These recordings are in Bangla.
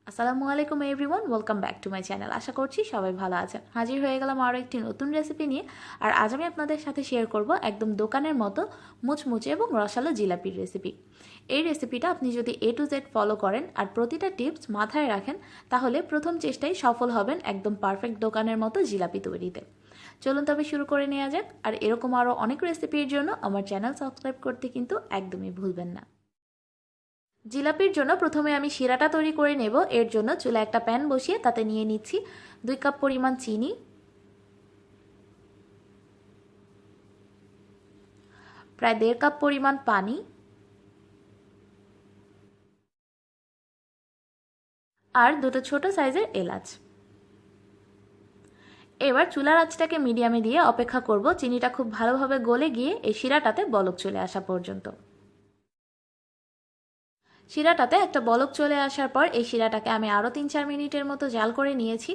আসসালামু আলাইকুম everyone, welcome back to my channel. আশা করছি সবাই ভালো আছেন। হাজির হয়ে গেলাম আরও একটি নতুন রেসিপি নিয়ে। আর আজ আমি আপনাদের সাথে শেয়ার করব একদম দোকানের মতো মুচমুচে এবং রসালো জিলাপির রেসিপি। এই রেসিপিটা আপনি যদি A to Z ফলো করেন আর প্রতিটা টিপস মাথায় রাখেন, তাহলে প্রথম চেষ্টায় সফল হবেন একদম পারফেক্ট দোকানের মতো জিলাপি তৈরিতে। চলুন তবে শুরু করে নেওয়া যাক। আর এরকম আরও অনেক রেসিপির জন্য আমার চ্যানেল সাবস্ক্রাইব করতে কিন্তু একদমই ভুলবেন না। জিলাপির জন্য প্রথমে আমি শিরাটা তৈরি করে নেব। এর জন্য চুলায় একটা প্যান বসিয়ে তাতে নিয়ে নিচ্ছি 2 কাপ পরিমাণ চিনি, প্রায় 1.5 কাপ পরিমাণ পানি আর দুটো ছোট সাইজের এলাচ। এবার চুলার আঁচটাকে মিডিয়ামে দিয়ে অপেক্ষা করব চিনিটা খুব ভালোভাবে গলে গিয়ে এই শিরাটাতে বলক চলে আসা পর্যন্ত। শিরাটাতে একটা বলক চলে আসার পর এই শিরাটাকে আমি আরও 3-4 মিনিটের মতো জাল করে নিয়েছি।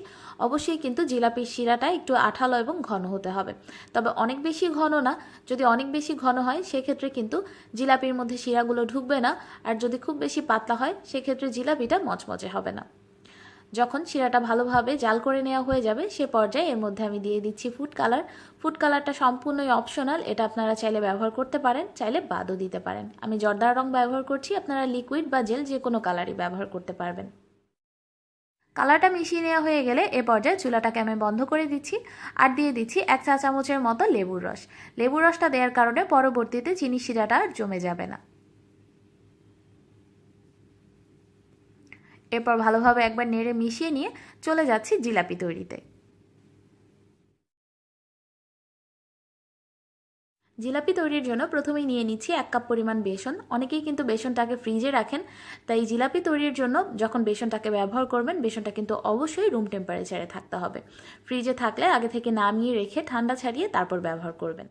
অবশ্যই কিন্তু জিলাপির শিরাটা একটু আঠালো এবং ঘন হতে হবে, তবে অনেক বেশি ঘন না। যদি অনেক বেশি ঘন হয় সেক্ষেত্রে কিন্তু জিলাপির মধ্যে শিরাগুলো ঢুকবে না, আর যদি খুব বেশি পাতলা হয় সেক্ষেত্রে জিলাপিটা মচমচে হবে না। যখন শিরাটা ভালোভাবে জাল করে নেওয়া হয়ে যাবে সে পর্যায়ে এর মধ্যে আমি দিয়ে দিচ্ছি ফুড কালার। ফুড কালারটা সম্পূর্ণই অপশনাল, এটা আপনারা চাইলে ব্যবহার করতে পারেন, চাইলে বাদও দিতে পারেন। আমি জর্দার রং ব্যবহার করছি, আপনারা লিকুইড বা জেল যে কোনো কালারই ব্যবহার করতে পারবেন। কালারটা মিশিয়ে নেওয়া হয়ে গেলে এ পর্যায়ে চুলাটাকে আমি বন্ধ করে দিচ্ছি আর দিয়ে দিচ্ছি 1 চা চামচের মতো লেবুর রস। লেবুর রসটা দেওয়ার কারণে পরবর্তীতে চিনি শিরাটা আর জমে যাবে না। এরপর ভালোভাবে একবার নেড়ে মিশিয়ে নিয়ে চলে যাচ্ছি জিলাপি তৈরিতে। জিলাপি তৈরির জন্য প্রথমেই নিয়ে নিচ্ছি 1 কাপ পরিমাণ বেসন। অনেকেই কিন্তু বেসনটাকে ফ্রিজে রাখেন, তাই জিলাপি তৈরির জন্য যখন বেসনটাকে ব্যবহার করবেন বেসনটা কিন্তু অবশ্যই রুম টেম্পারেচারে থাকতে হবে। ফ্রিজে থাকলে আগে থেকে নামিয়ে রেখে ঠান্ডা ছাড়িয়ে তারপর ব্যবহার করবেন।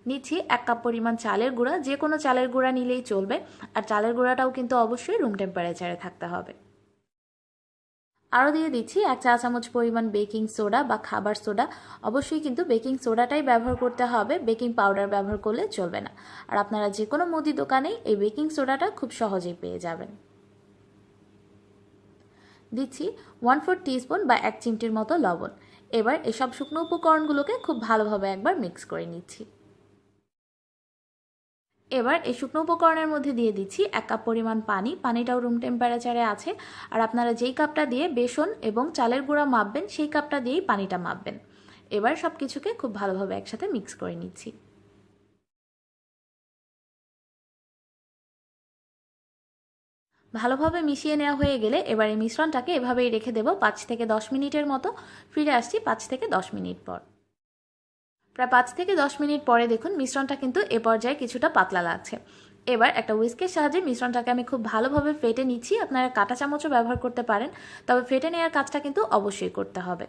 নিচ্ছি 1 কাপ পরিমাণ চালের গুঁড়া, যে কোনো চালের গুঁড়া নিলেই চলবে, আর চালের গুঁড়াটাও কিন্তু অবশ্যই রুম টেম্পারেচারে থাকতে হবে। আরও দিয়ে দিচ্ছি 1 চা চামচ পরিমাণ বেকিং সোডা বা খাবার সোডা। অবশ্যই কিন্তু বেকিং সোডাটাই ব্যবহার করতে হবে, বেকিং পাউডার ব্যবহার করলে চলবে না। আর আপনারা যে কোনো মুদি দোকানেই এই বেকিং সোডাটা খুব সহজেই পেয়ে যাবেন। দিচ্ছি 1/4 টিস্পুন বা 1 চিমটির মতো লবণ। এবার এসব শুকনো উপকরণগুলোকে খুব ভালোভাবে একবার মিক্স করে নিচ্ছি। এবার এই শুকনো উপকরণের মধ্যে দিয়ে দিচ্ছি 1 কাপ পরিমাণ পানি। পানিটাও রুম টেম্পারেচারে আছে, আর আপনারা যেই কাপটা দিয়ে বেসন এবং চালের গুঁড়া মাপবেন সেই কাপটা দিয়েই পানিটা মাপবেন। এবার সব কিছুকে খুব ভালোভাবে একসাথে মিক্স করে নিচ্ছি। ভালোভাবে মিশিয়ে নেওয়া হয়ে গেলে এবার এই মিশ্রণটাকে এভাবেই রেখে দেব 5 থেকে 10 মিনিটের মতো। ফিরে আসছি 5 থেকে 10 মিনিট পর। প্রায় 5 থেকে 10 মিনিট পরে দেখুন মিশ্রণটা কিন্তু এ পর্যায়ে কিছুটা পাতলা লাগছে। এবার একটা হুইস্কের সাহায্যে মিশ্রণটাকে আমি খুব ভালোভাবে ফেটে নিচ্ছি। আপনারা কাঁটা চামচও ব্যবহার করতে পারেন, তবে ফেটে নেওয়ার কাজটা কিন্তু অবশ্যই করতে হবে।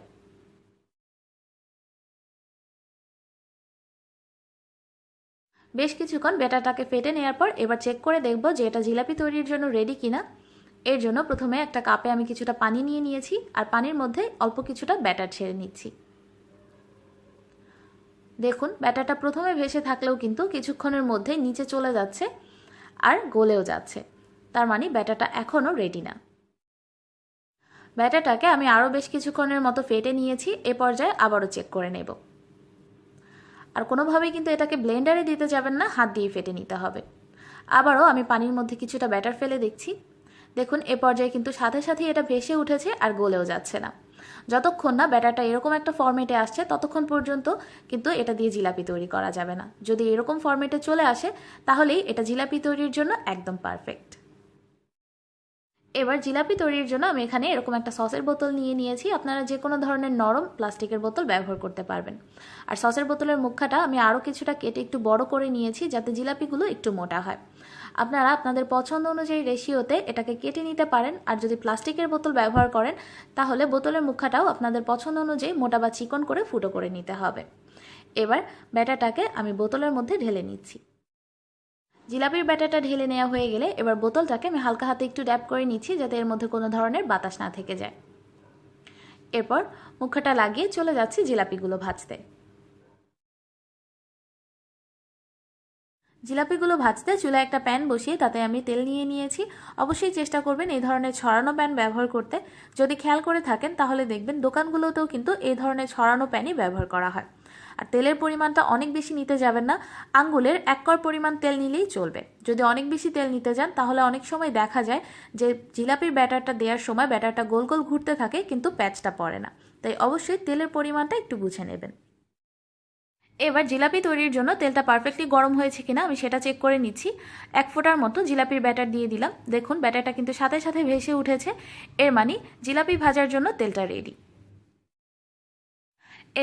বেশ কিছুক্ষণ ব্যাটারটাকে ফেটে নেওয়ার পর এবার চেক করে দেখব যে এটা জিলাপি তৈরির জন্য রেডি কিনা। এর জন্য প্রথমে একটা কাপে আমি কিছুটা পানি নিয়ে নিয়েছি, আর পানির মধ্যে অল্প কিছুটা ব্যাটার ছেড়ে নিচ্ছি। দেখুন ব্যাটারটা প্রথমে ভেসে থাকলেও কিন্তু কিছুক্ষণের মধ্যে নিচে চলে যাচ্ছে আর গলেও যাচ্ছে, তার মানে ব্যাটারটা এখনও রেডি না। ব্যাটারটাকে আমি আরও বেশ কিছুক্ষণের মতো ফেটে নিয়েছি। এ পর্যায়ে আবারও চেক করে নেব। আর কোনোভাবেই কিন্তু এটাকে ব্লেন্ডারে দিতে যাবেন না, হাত দিয়ে ফেটে নিতে হবে। আবারও আমি পানির মধ্যে কিছুটা ব্যাটার ফেলে দেখছি। দেখুন এ পর্যায়ে কিন্তু সাথে সাথে এটা ভেসে উঠেছে আর গলেও যাচ্ছে না। যতক্ষণ না ব্যাটারটা এরকম একটা ফরম্যাটে আসছে ততক্ষণ পর্যন্ত কিন্তু এটা দিয়ে জিলাপি তৈরি করা যাবে না। যদি এরকম ফরম্যাটে চলে আসে তাহলেই এটা জিলাপি তৈরির জন্য একদম পারফেক্ট। এবার জিলাপি তৈরির জন্য আমি এখানে এরকম একটা সসের বোতল নিয়ে নিয়েছি। আপনারা যে কোনো ধরনের নরম প্লাস্টিকের বোতল ব্যবহার করতে পারবেন। আর সসের বোতলের মুখটা আমি আরও কিছুটা কেটে একটু বড় করে নিয়েছি যাতে জিলাপিগুলো একটু মোটা হয়। আপনারা আপনাদের পছন্দ অনুযায়ী রেশিওতে এটাকে কেটে নিতে পারেন। আর যদি প্লাস্টিকের বোতল ব্যবহার করেন তাহলে বোতলের মুখটাও আপনাদের পছন্দ অনুযায়ী মোটা বা চিকন করে ফুটো করে নিতে হবে। এবার ব্যাটারটাকে আমি বোতলের মধ্যে ঢেলে নিচ্ছি। জিলাপির ব্যাটারটা ঢেলে নেওয়া হয়ে গেলে এবার বোতলটাকে আমি হালকা হাতে একটু ড্যাপ করে নিচ্ছি যাতে এর মধ্যে কোনো ধরনের বাতাস না থেকে যায়। এরপর মুখটা লাগিয়ে চলে যাচ্ছি জিলাপিগুলো ভাজতে। জিলাপিগুলো ভাজতে চুলায় একটা প্যান বসিয়ে তাতে আমি তেল নিয়ে নিয়েছি। অবশ্যই চেষ্টা করবেন এই ধরনের ছড়ানো প্যান ব্যবহার করতে। যদি খেয়াল করে থাকেন তাহলে দেখবেন দোকানগুলোতেও কিন্তু এই ধরনের ছড়ানো প্যানই ব্যবহার করা হয়। আর তেলের পরিমাণটা অনেক বেশি নিতে যাবেন না, আঙ্গুলের 1 কড় পরিমাণ তেল নিলেই চলবে। যদি অনেক বেশি তেল নিতে যান তাহলে অনেক সময় দেখা যায় যে জিলাপির ব্যাটারটা দেওয়ার সময় ব্যাটারটা গোল গোল ঘুরতে থাকে কিন্তু প্যাচটা পড়ে না। তাই অবশ্যই তেলের পরিমাণটা একটু বুঝে নেবেন। এবার জিলাপি তৈরির জন্য তেলটা পারফেক্টলি গরম হয়েছে কিনা আমি সেটা চেক করে নিচ্ছি। 1 ফোঁটার মতো জিলাপির ব্যাটার দিয়ে দিলাম। দেখুন ব্যাটারটা কিন্তু সাথে সাথে ভেসে উঠেছে, এর মানে জিলাপি ভাজার জন্য তেলটা রেডি।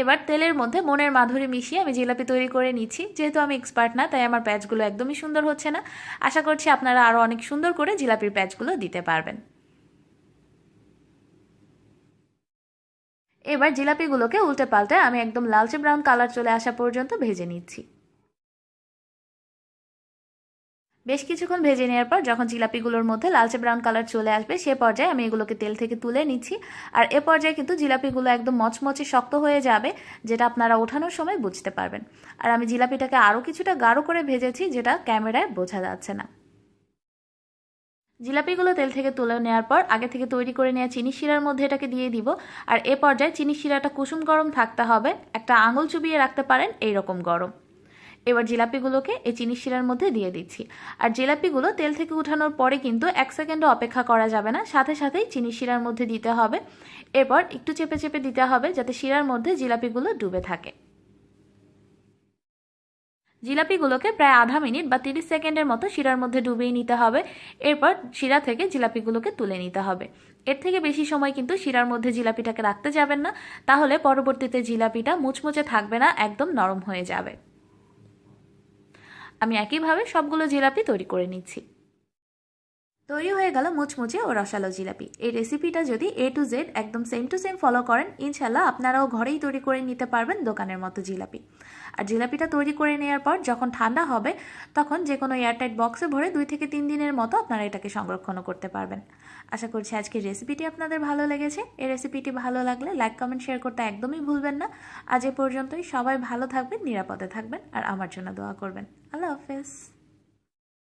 এবার তেলের মধ্যে মনের মাধুরী মিশিয়ে আমি জিলাপি তৈরি করে নিচ্ছি। যেহেতু আমি এক্সপার্ট না তাই আমার প্যাচগুলো একদমই সুন্দর হচ্ছে না। আশা করছি আপনারা আরও অনেক সুন্দর করে জিলাপির প্যাচগুলো দিতে পারবেন। এবার জিলাপিগুলোকে উল্টে পাল্টে আমি একদম লালচে ব্রাউন কালার চলে আসা পর্যন্ত ভেজে নিচ্ছি। বেশ কিছুক্ষণ ভেজে নেওয়ার পর যখন জিলাপিগুলোর মধ্যে লালচে ব্রাউন কালার চলে আসবে সে পর্যায়ে আমি এগুলোকে তেল থেকে তুলে নিচ্ছি। আর এ পর্যায়ে কিন্তু জিলাপিগুলো একদম মচমচে শক্ত হয়ে যাবে, যেটা আপনারা ওঠানোর সময় বুঝতে পারবেন। আর আমি জিলাপিটাকে আরও কিছুটা গাঢ় করে ভেজেছি, যেটা ক্যামেরায় বোঝা যাচ্ছে না। জিলাপিগুলো তেল থেকে তুলে নেওয়ার পর আগে থেকে তৈরি করে নেওয়া চিনি শিরার মধ্যে এটাকে দিয়ে দিব। আর এ পর্যায়ে চিনি শিরাটা কুসুম গরম থাকতে হবে, একটা আঙুল চুবিয়ে রাখতে পারেন এইরকম গরম। এবার জিলাপিগুলোকে এই চিনি শিরার মধ্যে দিয়ে দিচ্ছি। আর জিলাপিগুলো তেল থেকে উঠানোর পরে কিন্তু 1 সেকেন্ডও অপেক্ষা করা যাবে না, সাথে সাথেই চিনি শিরার মধ্যে দিতে হবে। এরপর একটু চেপে চেপে দিতে হবে যাতে শিরার মধ্যে জিলাপিগুলো ডুবে থাকে। জিলাপিগুলোকে প্রায় আধা মিনিট বা 30 সেকেন্ডের মতো শিরার মধ্যে ডুবিয়ে নিতে হবে। এরপর শিরা থেকে জিলাপিগুলোকে তুলে নিতে হবে। এর থেকে বেশি সময় কিন্তু শিরার মধ্যে জিলাপিটাকে রাখতে যাবেন না, তাহলে পরবর্তীতে জিলাপিটা মুচমুচে থাকবে না, একদম নরম হয়ে যাবে। আমি একইভাবে সবগুলো জিলাপি তৈরি করে নিচ্ছি। তৈরি হয়ে গেল মুচমুচে ও রসালো জিলাপি। এই রেসিপিটা যদি A to Z একদম সেম টু সেম ফলো করেন, ইনশাল্লাহ আপনারাও ঘরেই তৈরি করে নিতে পারবেন দোকানের মতো জিলাপি। আর জিলাপিটা তৈরি করে নেওয়ার পর যখন ঠান্ডা হবে তখন যে কোনো এয়ারটাইট বক্সে ভরে 2 থেকে 3 দিনের মতো আপনারা এটাকে সংরক্ষণও করতে পারবেন। আশা করছি আজকের রেসিপিটি আপনাদের ভালো লেগেছে। এই রেসিপিটি ভালো লাগলে লাইক কমেন্ট শেয়ার করতে একদমই ভুলবেন না। আজ এ পর্যন্তই। সবাই ভালো থাকবেন, নিরাপদে থাকবেন আর আমার জন্য দোয়া করবেন। আল্লাহ হাফেজ।